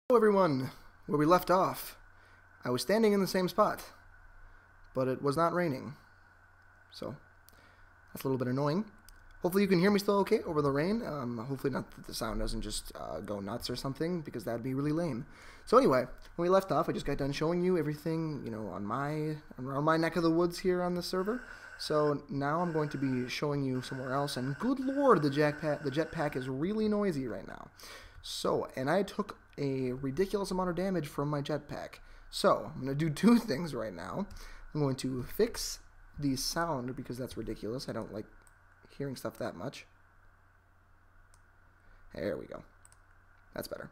Hello everyone, where we left off, I was standing in the same spot, but it was not raining, so that's a little bit annoying. Hopefully you can hear me still okay over the rain. Hopefully not that the sound doesn't just go nuts or something, because that'd be really lame. So anyway, when we left off, I just got done showing you everything, you know, around my neck of the woods here on the server. So now I'm going to be showing you somewhere else, and good lord, the jetpack is really noisy right now. So, and I took a ridiculous amount of damage from my jetpack. So, I'm going to do two things right now. I'm going to fix the sound, because that's ridiculous. I don't like hearing stuff that much. There we go. That's better.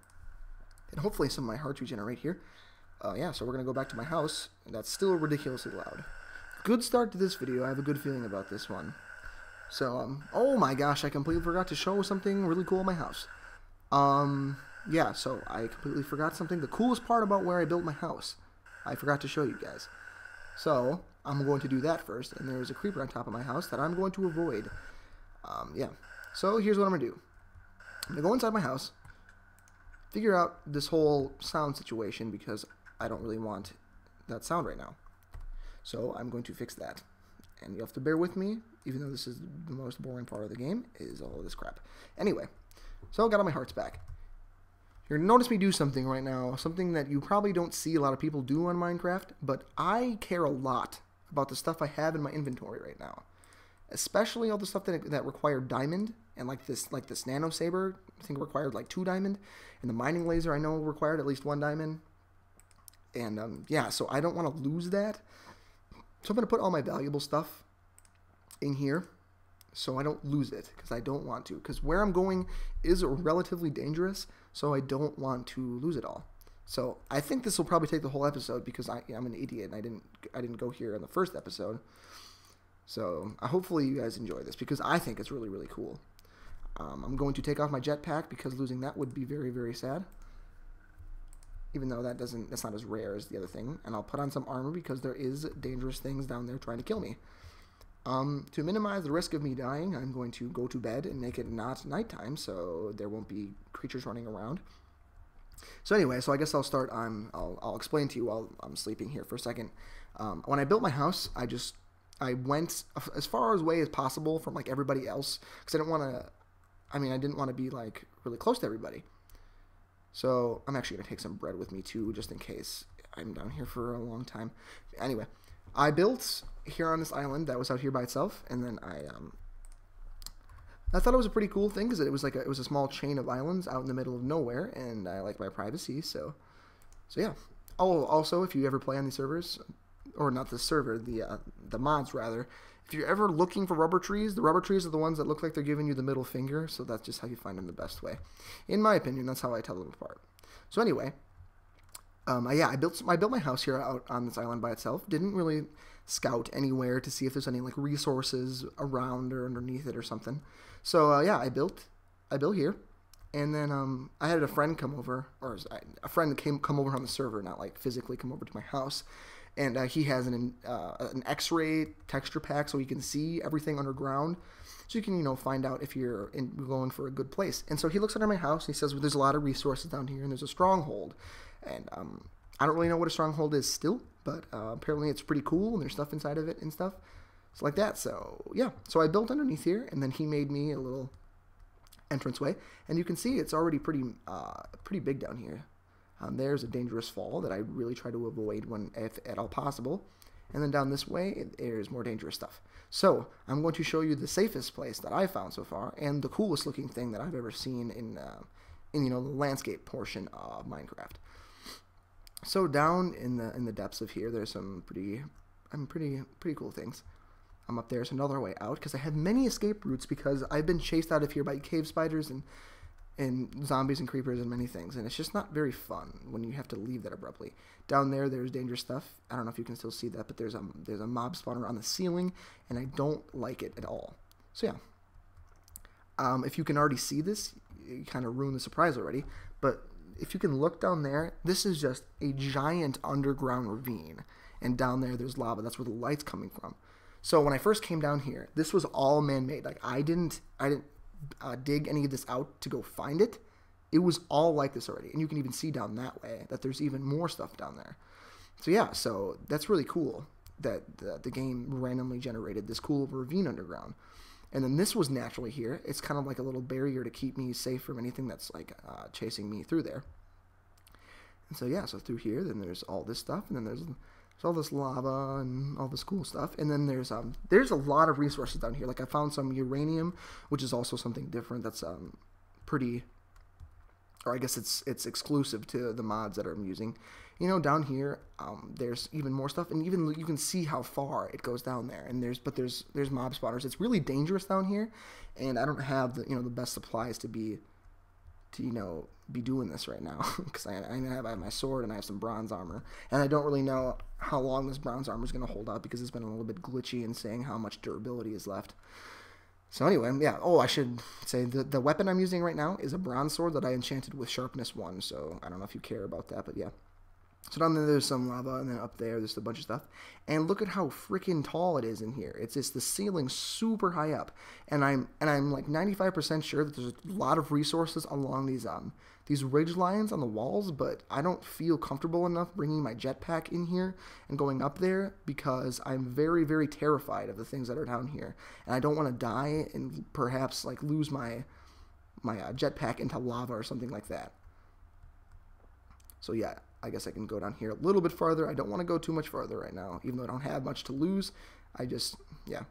And hopefully some of my hearts regenerate here. Yeah, so we're going to go back to my house. That's still ridiculously loud. Good start to this video. I have a good feeling about this one. So, oh my gosh, I completely forgot to show something really cool in my house. Yeah, so I completely forgot something. The coolest part about where I built my house, I forgot to show you guys. So, I'm going to do that first, and there's a creeper on top of my house that I'm going to avoid. Yeah, so here's what I'm going to do. I'm going to go inside my house, figure out this whole sound situation, because I don't really want that sound right now. So, I'm going to fix that. And you have to bear with me, even though this is the most boring part of the game, is all of this crap. Anyway, so I got all my hearts back. You're going to notice me do something right now, something that you probably don't see a lot of people do on Minecraft, but I care a lot about the stuff I have in my inventory right now. Especially all the stuff that required diamond, and like this nano saber, I think required like 2 diamond, and the mining laser I know required at least 1 diamond. And yeah, so I don't want to lose that. So I'm going to put all my valuable stuff in here, so I don't lose it, because I don't want to. Because where I'm going is relatively dangerous, so I don't want to lose it all. So I think this will probably take the whole episode, because I'm an idiot and I didn't go here in the first episode. So hopefully you guys enjoy this, because I think it's really, really cool. I'm going to take off my jetpack, because losing that would be very, very sad. Even though that's not as rare as the other thing. And I'll put on some armor, because there is dangerous things down there trying to kill me. To minimize the risk of me dying, I'm going to go to bed and make it not nighttime, so there won't be creatures running around. So anyway, so I guess I'll start. I'll explain to you while I'm sleeping here for a second. When I built my house, I went as far away as possible from like everybody else, because I didn't want to. I didn't want to be like really close to everybody. So I'm actually gonna take some bread with me too, just in case I'm down here for a long time. Anyway, I built here on this island that was out here by itself, and then I thought it was a pretty cool thing, because it was a small chain of islands out in the middle of nowhere, and I like my privacy, so yeah. Oh, also, if you ever play on these servers, or not the server, the mods rather, if you're ever looking for rubber trees, the rubber trees are the ones that look like they're giving you the middle finger, so that's just how you find them the best way. In my opinion, that's how I tell them apart. So anyway, yeah, I built my house here out on this island by itself. Didn't really scout anywhere to see if there's any like resources around or underneath it or something. So yeah, I built here, and then I had a friend come over, or a friend come over on the server, not like physically come over to my house, and he has an X-ray texture pack, so you can see everything underground, so you can find out if you're going for a good place. And so he looks under my house, and he says, well, there's a lot of resources down here, and there's a stronghold. And I don't really know what a stronghold is still, but apparently it's pretty cool, and there's stuff inside of it and stuff. It's like that. So yeah, so I built underneath here, and then he made me a little entranceway, and you can see it's already pretty big down here. There's a dangerous fall that I really try to avoid if at all possible. And then down this way, there's more dangerous stuff. So I'm going to show you the safest place that I've found so far, and the coolest looking thing that I've ever seen in the landscape portion of Minecraft. So down in the depths of here, there's some pretty cool things. Up there's another way out, because I have many escape routes, because I've been chased out of here by cave spiders and zombies and creepers and many things, and it's just not very fun when you have to leave that abruptly. Down there's dangerous stuff. I don't know if you can still see that, but there's a mob spawner on the ceiling, and I don't like it at all. So yeah, if you can already see this, you kind of ruined the surprise already, but if you can look down there, this is just a giant underground ravine, and down there's lava. That's where the light's coming from. So when I first came down here, this was all man-made. Like I didn't dig any of this out to go find it. it was all like this already. And you can even see down that way that there's even more stuff down there. So yeah, so that's really cool that the game randomly generated this cool ravine underground. And then this was naturally here. It's kind of like a little barrier to keep me safe from anything that's like chasing me through there. And so yeah, so through here, then there's all this stuff, and then there's all this lava and all this cool stuff. And then there's a lot of resources down here. Like I found some uranium, which is also something different. That's pretty, or I guess it's exclusive to the mods that I'm using. You know, down here, there's even more stuff, and even you can see how far it goes down there. And there's mob spawners. It's really dangerous down here, and I don't have the the best supplies to be doing this right now because I have my sword and I have some bronze armor, and I don't really know how long this bronze armor is going to hold up because it's been a little bit glitchy in saying how much durability is left. So anyway, yeah. Oh, I should say the weapon I'm using right now is a bronze sword that I enchanted with sharpness 1. So I don't know if you care about that, but yeah. So down there, there's some lava, and then up there's a bunch of stuff. And look at how freaking tall it is in here. It's just the ceiling super high up, and I'm like 95% sure that there's a lot of resources along these ridge lines on the walls, but I don't feel comfortable enough bringing my jetpack in here and going up there because I'm very, very terrified of the things that are down here, and I don't want to die and perhaps like lose my jetpack into lava or something like that. So yeah, I guess I can go down here a little bit farther. I don't want to go too much farther right now, even though I don't have much to lose. Yeah.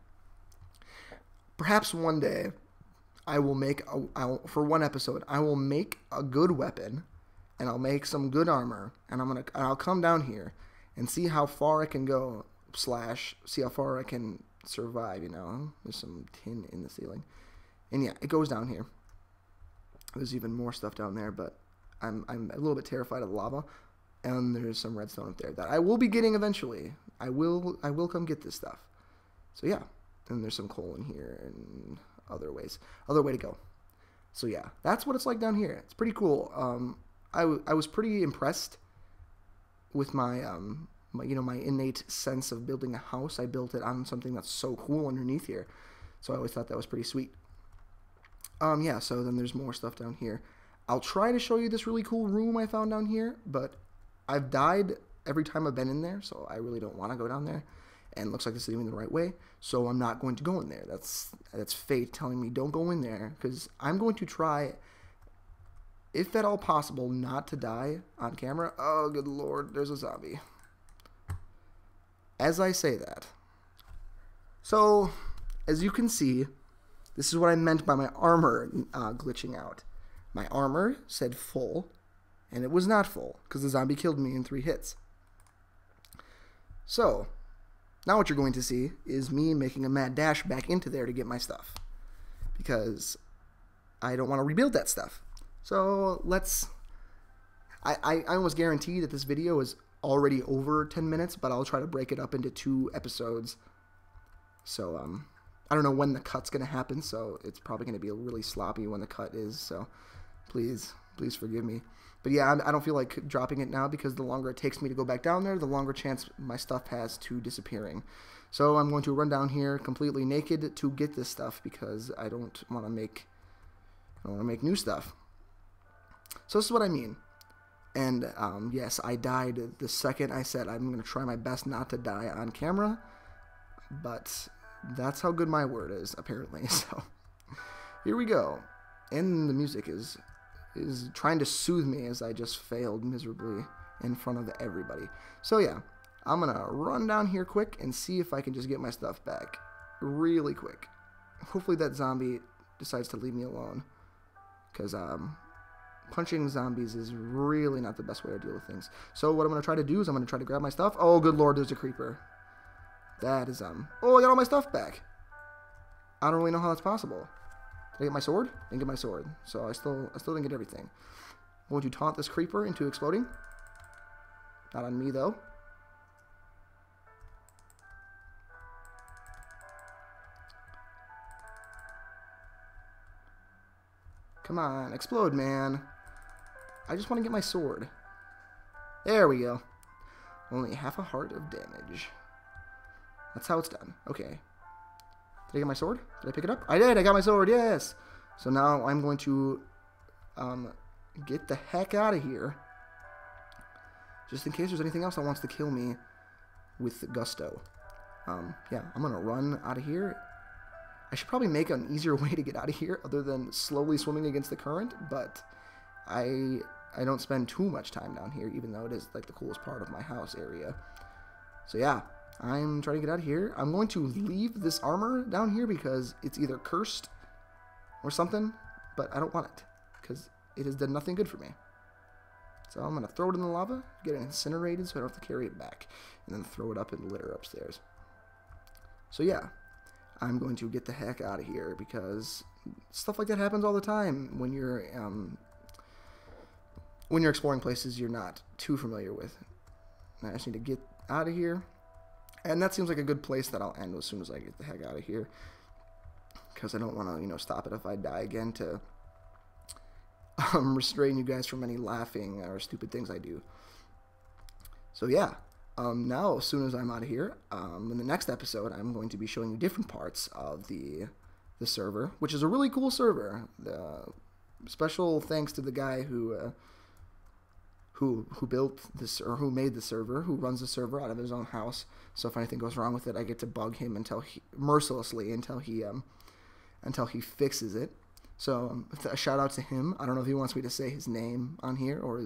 Perhaps one day I will make, for one episode, I will make a good weapon, and I'll make some good armor, and I'll come down here and see how far I can go, see how far I can survive, There's some tin in the ceiling. And yeah, it goes down here. There's even more stuff down there, but I'm a little bit terrified of the lava. And there's some redstone up there that I will be getting eventually. I will come get this stuff. So yeah, and there's some coal in here and other way to go. So yeah, that's what it's like down here. It's pretty cool. I was pretty impressed with my my innate sense of building a house. I built it on something that's so cool underneath here. So I always thought that was pretty sweet. Yeah. So then there's more stuff down here. I'll try to show you this really cool room I found down here, but I've died every time I've been in there, so I really don't want to go down there. And it looks like this is even the right way, so I'm not going to go in there. That's fate telling me don't go in there, because I'm going to try, if at all possible, not to die on camera. Oh, good lord, there's a zombie. As I say that. So, as you can see, this is what I meant by my armor glitching out. My armor said full, and it was not full, because the zombie killed me in 3 hits. So, now what you're going to see is me making a mad dash back into there to get my stuff, because I don't want to rebuild that stuff. So, I almost guarantee that this video is already over 10 minutes, but I'll try to break it up into 2 episodes. So, I don't know when the cut's going to happen, so it's probably going to be really sloppy when the cut is, so please forgive me. But yeah, I don't feel like dropping it now, because the longer it takes me to go back down there, the longer chance my stuff has to disappearing. So I'm going to run down here completely naked to get this stuff, because I don't want to make new stuff. So this is what I mean. And yes, I died the second I said I'm going to try my best not to die on camera, but that's how good my word is, apparently. So here we go. And the music is trying to soothe me as I just failed miserably in front of everybody. So yeah, I'm gonna run down here quick and see if I can just get my stuff back really quick. Hopefully that zombie decides to leave me alone, because punching zombies is really not the best way to deal with things. So what I'm gonna try to do is I'm gonna try to grab my stuff. Oh good lord, there's a creeper. That is oh, I got all my stuff back. I don't really know how that's possible. Did I get my sword? Didn't get my sword. So I still didn't get everything. I'm going to taunt this creeper into exploding. Not on me though. Come on, explode, man. I just want to get my sword. There we go. Only half a heart of damage. That's how it's done. Okay. Did I get my sword? Did I pick it up? I did! I got my sword! Yes! So now I'm going to get the heck out of here. Just in case there's anything else that wants to kill me with gusto. Yeah, I'm going to run out of here. I should probably make an easier way to get out of here other than slowly swimming against the current, but I don't spend too much time down here, even though it is like the coolest part of my house area. So yeah, I'm trying to get out of here. I'm going to leave this armor down here because it's either cursed or something, but I don't want it because it has done nothing good for me. So I'm going to throw it in the lava, get it incinerated so I don't have to carry it back, and then throw it up in the litter upstairs. So yeah, I'm going to get the heck out of here because stuff like that happens all the time when you're exploring places you're not too familiar with. I just need to get out of here, and that seems like a good place that I'll end as soon as I get the heck out of here, because I don't want to, you know, stop it if I die again to restrain you guys from any laughing or stupid things I do. So yeah, now as soon as I'm out of here, in the next episode I'm going to be showing you different parts of the server, which is a really cool server. Special thanks to the guy who built this, or who made the server, who runs the server out of his own house. So if anything goes wrong with it, I get to bug him mercilessly until he fixes it. So a shout out to him. I don't know if he wants me to say his name on here or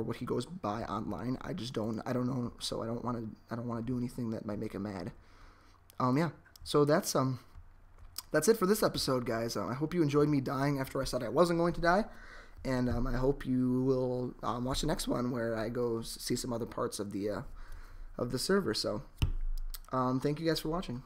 what he goes by online. I don't know. So I don't want to do anything that might make him mad. Yeah. So that's it for this episode, guys. I hope you enjoyed me dying after I said I wasn't going to die. And I hope you will watch the next one where I go see some other parts of the server. So thank you guys for watching.